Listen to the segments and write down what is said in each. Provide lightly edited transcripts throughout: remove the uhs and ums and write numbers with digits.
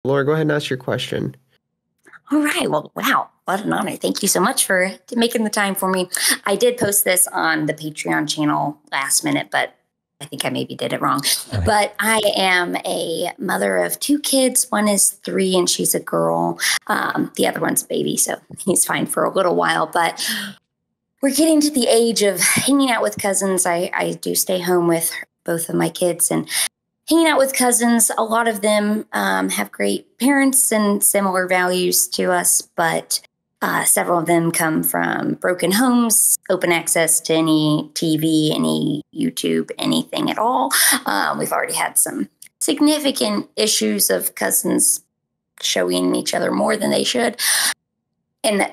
Laura, go ahead and ask your question. All right. Well, wow. What an honor. Thank you so much for making the time for me. I did post this on the Patreon channel last minute, but I think I maybe did it wrong. Okay. But I am a mother of 2 kids. One is 3 and she's a girl. The other one's a baby, so he's fine for a little while. But we're getting to the age of hanging out with cousins. I do stay home with both of my kids and hanging out with cousins. A lot of them have great parents and similar values to us, but several of them come from broken homes, open access to any TV, any YouTube, anything at all. We've already had some significant issues of cousins showing each other more than they should. And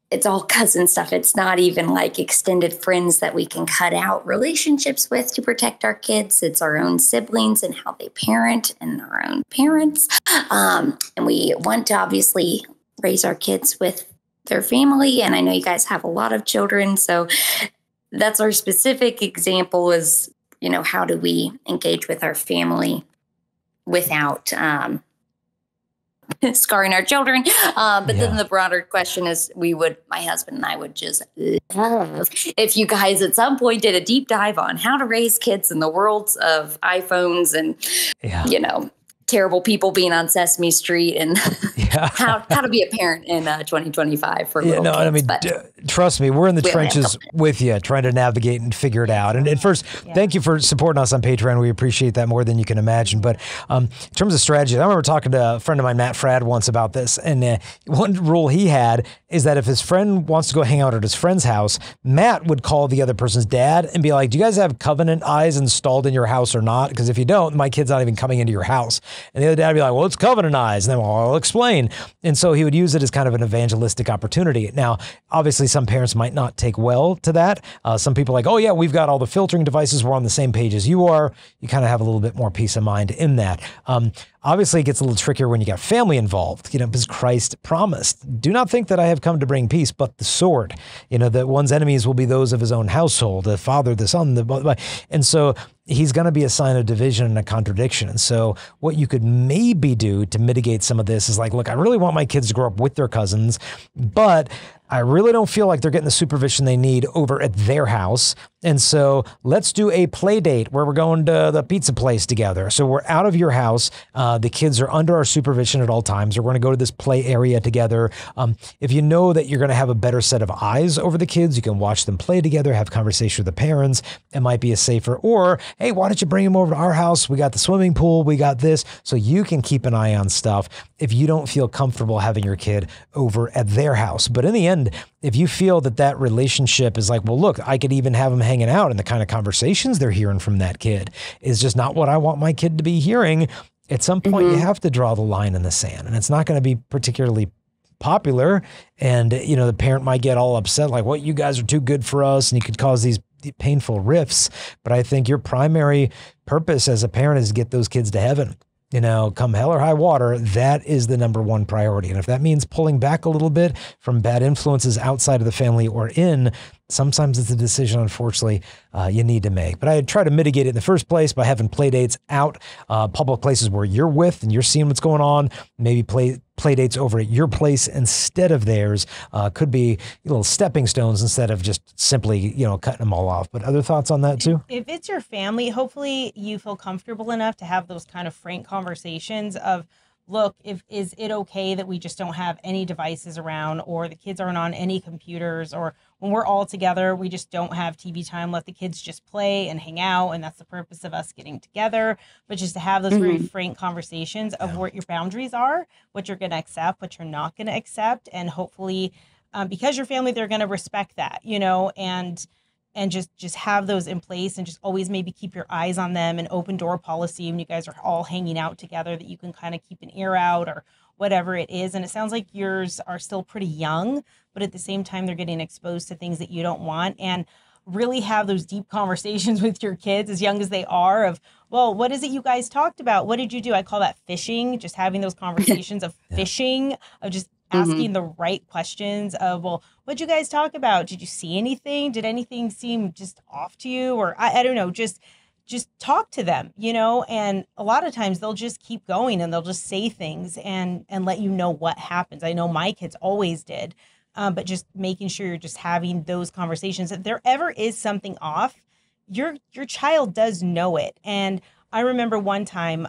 it's all cousin stuff. It's not even like extended friends that we can cut out relationships with to protect our kids. It's our own siblings and how they parent and our own parents. And we want to obviously raise our kids with their family. And I know you guys have a lot of children. So that's our specific example is, how do we engage with our family without scarring our children. But then the broader question is my husband and I would just love if you guys at some point did a deep dive on how to raise kids in the world of iPhones and, terrible people being on Sesame Street and how to be a parent in 2025 for little kids. I mean, trust me, we're in the trenches with you trying to navigate and figure it out. And at first, thank you for supporting us on Patreon. We appreciate that more than you can imagine. But in terms of strategy, I remember talking to a friend of mine, Matt Frad, once about this. And one rule he had is that if his friend wants to go hang out at his friend's house, Matt would call the other person's dad and be like, do you guys have Covenant Eyes installed in your house or not? Because if you don't, my kid's not even coming into your house. And the other dad would be like, well, it's Covenant Eyes. And then I'll explain. And so he would use it as kind of an evangelistic opportunity. Now, obviously, some parents might not take well to that. Some people are like, oh, yeah, we've got all the filtering devices. We're on the same page as you are. You kind of have a little bit more peace of mind in that. Obviously, it gets a little trickier when you got family involved, because Christ promised, do not think that I have come to bring peace, but the sword, that one's enemies will be those of his own household, the father, the son, and so he's going to be a sign of division and a contradiction. And so what you could maybe do to mitigate some of this is like, look, I really want my kids to grow up with their cousins, but I really don't feel like they're getting the supervision they need over at their house. And so let's do a play date where we're going to the pizza place together. So we're out of your house. The kids are under our supervision at all times. We're going to go to this play area together. If you know that you're going to have a better set of eyes over the kids, you can watch them play together, have conversation with the parents. It might be a safer, or, hey, why don't you bring them over to our house? We got the swimming pool. We got this. So you can keep an eye on stuff if you don't feel comfortable having your kid over at their house. But in the end, if you feel that relationship is like, well, look, I could even have them hanging out and the kind of conversations they're hearing from that kid is just not what I want my kid to be hearing. At some point, you have to draw the line in the sand, and it's not going to be particularly popular. And, the parent might get all upset, like, what, you guys are too good for us. And you could cause these painful rifts. But I think your primary purpose as a parent is to get those kids to heaven. Come hell or high water, that is the number one priority. And if that means pulling back a little bit from bad influences outside of the family or in, sometimes it's a decision, unfortunately, you need to make. But I try to mitigate it in the first place by having play dates out, public places where you're with and you're seeing what's going on. Maybe play dates over at your place instead of theirs. Could be little stepping stones instead of just simply, cutting them all off. But other thoughts on that too? If it's your family, hopefully you feel comfortable enough to have those kind of frank conversations of, look, is it okay that we just don't have any devices around, or the kids aren't on any computers, or when we're all together, we just don't have TV time, let the kids just play and hang out. And that's the purpose of us getting together. But just to have those very frank conversations of what your boundaries are, what you're going to accept, what you're not going to accept. And hopefully, because your family, they're going to respect that, and just have those in place, and just always maybe keep your eyes on them, and open door policy when you guys are all hanging out together, that you can kind of keep an ear out or whatever it is. And it sounds like yours are still pretty young, but at the same time, they're getting exposed to things that you don't want. And really have those deep conversations with your kids as young as they are of, well, what is it you guys talked about? What did you do? I call that fishing, just having those conversations of fishing, of just asking the right questions of, well, what'd you guys talk about? Did you see anything? Did anything seem just off to you? Or I don't know, just just talk to them, and a lot of times they'll just keep going and they'll just say things and let you know what happens. I know my kids always did, but just making sure you're just having those conversations. If there ever is something off, your child does know it. And I remember one time,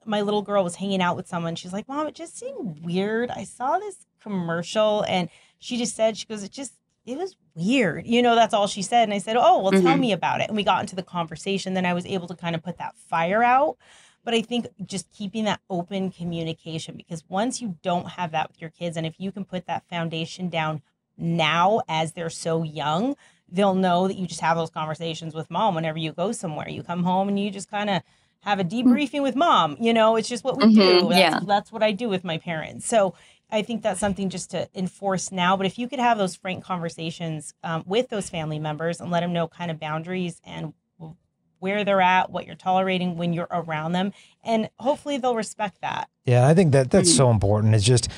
my little girl was hanging out with someone. She's like, Mom, it just seemed weird. I saw this commercial, and she just said, she goes, it was weird. That's all she said. And I said, oh, well, tell me about it. And we got into the conversation. Then I was able to kind of put that fire out. But I think just keeping that open communication, because once you don't have that with your kids, and if you can put that foundation down now as they're so young, they'll know that you just have those conversations with mom whenever you go somewhere. You come home and you just kind of have a debriefing with mom. It's just what we do. That's what I do with my parents. So I think that's something just to enforce now. But if you could have those frank conversations with those family members and let them know kind of boundaries and where they're at, what you're tolerating when you're around them, and hopefully they'll respect that. Yeah, I think that's so important. Is just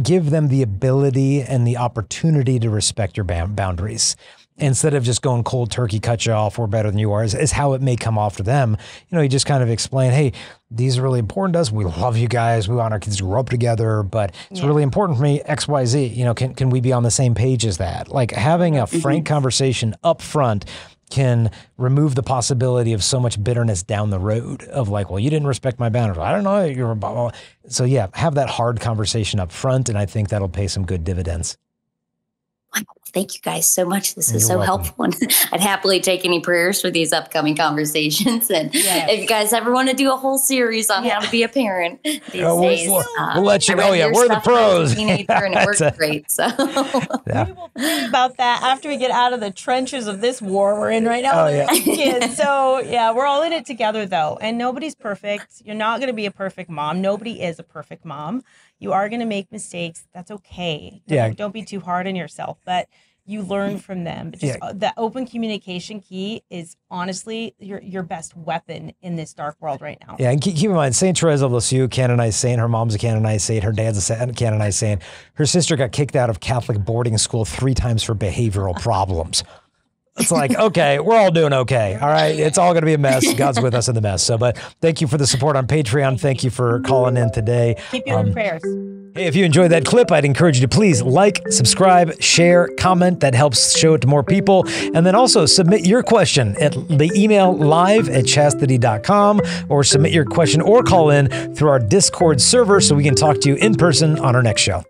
give them the ability and the opportunity to respect your boundaries. Instead of just going cold turkey, cut you off, we're better than you are, is how it may come off to them. You just kind of explain, hey, these are really important to us. We love you guys. We want our kids to grow up together, but it's really important for me, X, Y, Z. Can we be on the same page as that? Like having a frank conversation up front can remove the possibility of so much bitterness down the road of like, well, you didn't respect my boundaries. I don't know. You're blah, blah. So yeah, have that hard conversation up front, and I think that'll pay some good dividends. Thank you guys so much. This is so helpful. And I'd happily take any prayers for these upcoming conversations. And if you guys ever want to do a whole series on how to be a parent these days, we'll let you know. Yeah, we're the pros. Teenager, and it works great. So we will think about that after we get out of the trenches of this war we're in right now. Kids. So we're all in it together though. And nobody's perfect. You're not going to be a perfect mom. Nobody is a perfect mom. You are going to make mistakes. That's okay. Don't be too hard on yourself, but you learn from them. But just that open communication key is honestly your best weapon in this dark world right now. Yeah, and keep in mind, Saint Teresa of Lisieux, canonized saint. Her mom's a canonized saint. Her dad's a canonized saint. Her sister got kicked out of Catholic boarding school 3 times for behavioral problems. It's like, okay, we're all doing okay. All right. It's all going to be a mess. God's with us in the mess. So, but thank you for the support on Patreon. Thank you for calling in today. Keep you in prayers. Hey, if you enjoyed that clip, I'd encourage you to please like, subscribe, share, comment. That helps show it to more people. And then also submit your question at the email live@chastity.com, or submit your question or call in through our Discord server so we can talk to you in person on our next show.